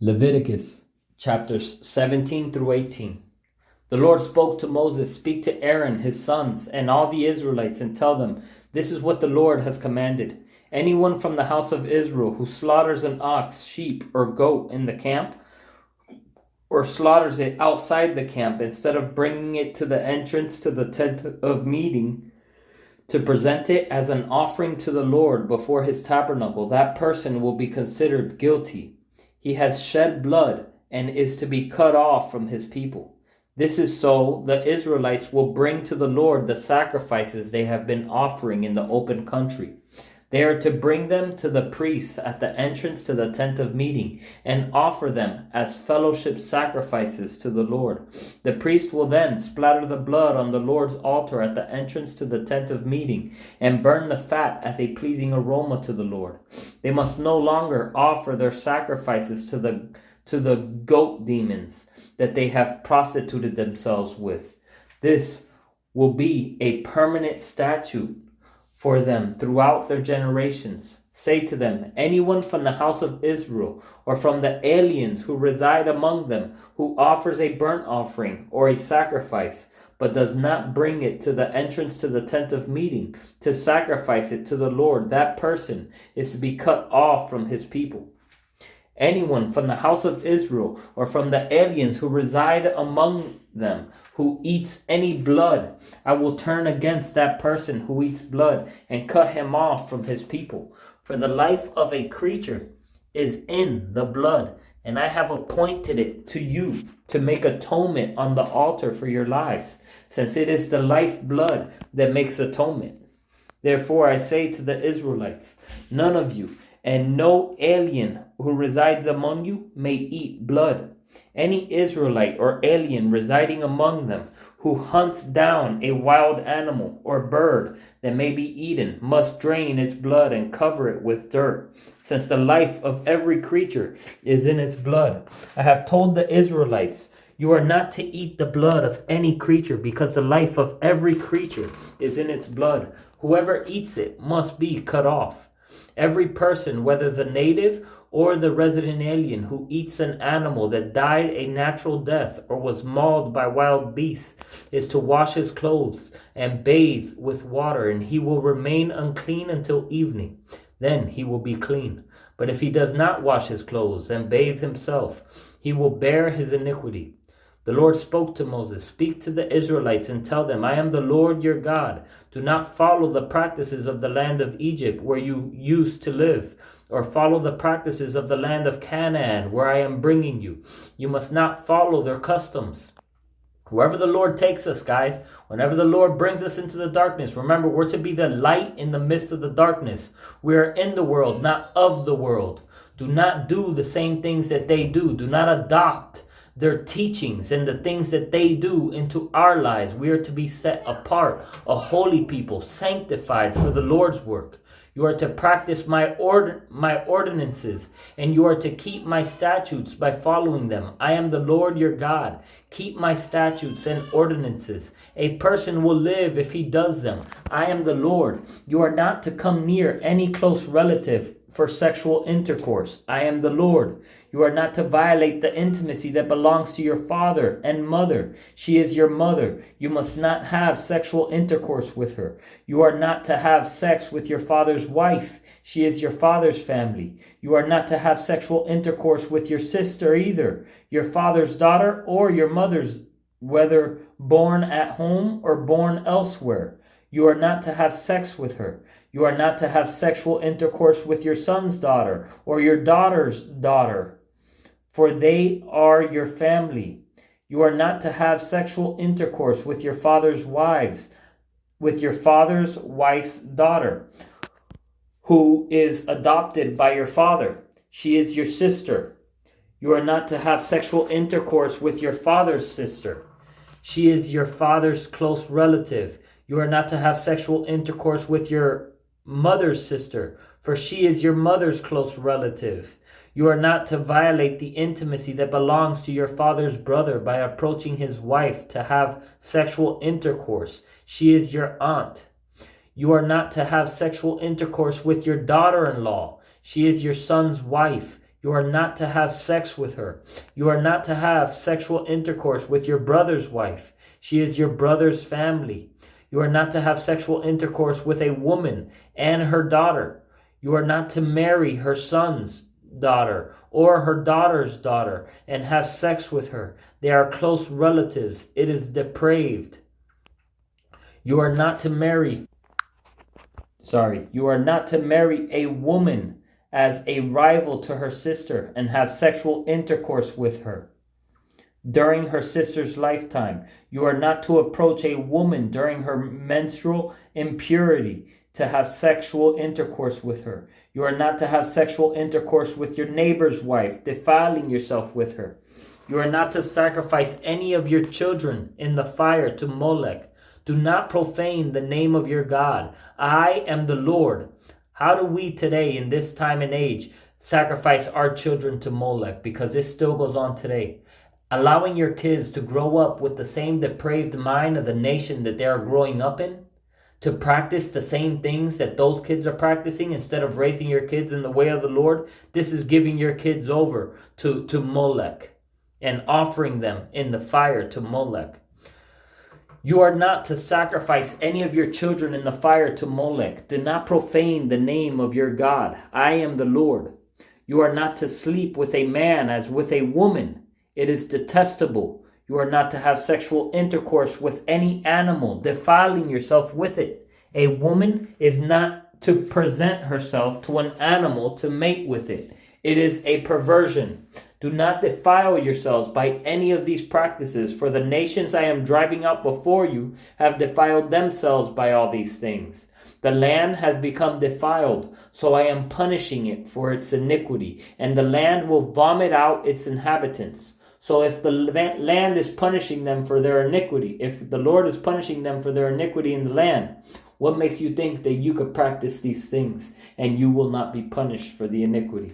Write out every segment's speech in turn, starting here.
Leviticus chapters 17 through 18. The Lord spoke to Moses, "Speak to Aaron, his sons, and all the Israelites, and tell them, this is what the Lord has commanded. Anyone from the house of Israel who slaughters an ox, sheep, or goat in the camp, or slaughters it outside the camp instead of bringing it to the entrance to the tent of meeting, to present it as an offering to the Lord before his tabernacle, that person will be considered guilty. He has shed blood and is to be cut off from his people. This is so the Israelites will bring to the Lord the sacrifices they have been offering in the open country. They are to bring them to the priests at the entrance to the tent of meeting and offer them as fellowship sacrifices to the Lord. The priest will then splatter the blood on the Lord's altar at the entrance to the tent of meeting and burn the fat as a pleasing aroma to the Lord. They must no longer offer their sacrifices to the goat demons that they have prostituted themselves with. This will be a permanent statute for them throughout their generations. Say to them, anyone from the house of Israel or from the aliens who reside among them who offers a burnt offering or a sacrifice, but does not bring it to the entrance to the tent of meeting to sacrifice it to the Lord, that person is to be cut off from his people. Anyone from the house of Israel or from the aliens who reside among them who eats any blood, I will turn against that person who eats blood and cut him off from his people. For the life of a creature is in the blood, and I have appointed it to you to make atonement on the altar for your lives, since it is the life blood that makes atonement. Therefore I say to the Israelites, none of you and no alien who resides among you may eat blood. Any Israelite or alien residing among them who hunts down a wild animal or bird that may be eaten must drain its blood and cover it with dirt, since the life of every creature is in its blood. I have told the Israelites, you are not to eat the blood of any creature, because the life of every creature is in its blood. Whoever eats it must be cut off. Every person, whether the native or the resident alien, who eats an animal that died a natural death or was mauled by wild beasts, is to wash his clothes and bathe with water, and he will remain unclean until evening. Then he will be clean. But if he does not wash his clothes and bathe himself, he will bear his iniquity. The Lord spoke to Moses, speak to the Israelites and tell them, I am the Lord your God. Do not follow the practices of the land of Egypt where you used to live, or follow the practices of the land of Canaan where I am bringing you. You must not follow their customs. Wherever the Lord takes us, guys, whenever the Lord brings us into the darkness, remember, we're to be the light in the midst of the darkness. We are in the world, not of the world. Do not do the same things that they do. Do not adopt their teachings and the things that they do into our lives. We are to be set apart, a holy people, sanctified for the Lord's work. You are to practice my ordinances, and you are to keep my statutes by following them. I am the Lord your God. Keep my statutes and ordinances. A person will live if he does them. I am the Lord. You are not to come near any close relative for sexual intercourse. I am the Lord. You are not to violate the intimacy that belongs to your father and mother. She is your mother. You must not have sexual intercourse with her. You are not to have sex with your father's wife. She is your father's family. You are not to have sexual intercourse with your sister either, your father's daughter or your mother's, whether born at home or born elsewhere. You are not to have sex with her. You are not to have sexual intercourse with your son's daughter or your daughter's daughter, for they are your family. You are not to have sexual intercourse with your father's wives, with your father's wife's daughter, who is adopted by your father. She is your sister. You are not to have sexual intercourse with your father's sister. She is your father's close relative. You are not to have sexual intercourse with your mother's sister, for she is your mother's close relative. You are not to violate the intimacy that belongs to your father's brother by approaching his wife to have sexual intercourse. She is your aunt. You are not to have sexual intercourse with your daughter-in-law. She is your son's wife. You are not to have sex with her. You are not to have sexual intercourse with your brother's wife. She is your brother's family. You are not to have sexual intercourse with a woman and her daughter. You are not to marry her son's daughter or her daughter's daughter and have sex with her. They are close relatives. It is depraved. You are not to marry a woman as a rival to her sister and have sexual intercourse with her during her sister's lifetime. You are not to approach a woman during her menstrual impurity to have sexual intercourse with her. You are not to have sexual intercourse with your neighbor's wife, defiling yourself with her. You are not to sacrifice any of your children in the fire to Molech. Do not profane the name of your God. I am the Lord. How do we today, in this time and age, sacrifice our children to Molech? Because this still goes on today. Allowing your kids to grow up with the same depraved mind of the nation that they are growing up in, to practice the same things that those kids are practicing instead of raising your kids in the way of the Lord. This is giving your kids over to Molech and offering them in the fire to Molech. You are not to sacrifice any of your children in the fire to Molech. Do not profane the name of your God. I am the Lord. You are not to sleep with a man as with a woman. It is detestable. You are not to have sexual intercourse with any animal, defiling yourself with it. A woman is not to present herself to an animal to mate with it. It is a perversion. Do not defile yourselves by any of these practices, for the nations I am driving out before you have defiled themselves by all these things. The land has become defiled, so I am punishing it for its iniquity, and the land will vomit out its inhabitants. So if the land is punishing them for their iniquity, if the Lord is punishing them for their iniquity in the land, what makes you think that you could practice these things and you will not be punished for the iniquity?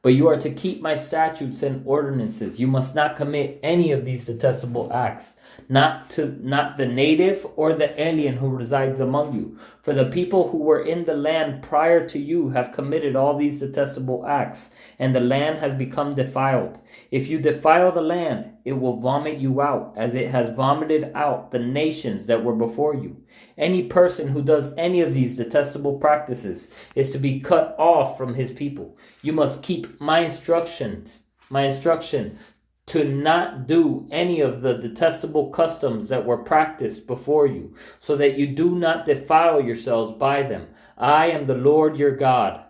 But you are to keep my statutes and ordinances. You must not commit any of these detestable acts, not the native or the alien who resides among you. For the people who were in the land prior to you have committed all these detestable acts, and the land has become defiled. If you defile the land, it will vomit you out, as it has vomited out the nations that were before you. Any person who does any of these detestable practices is to be cut off from his people. You must keep my instruction to not do any of the detestable customs that were practiced before you, so that you do not defile yourselves by them. I am the Lord your God.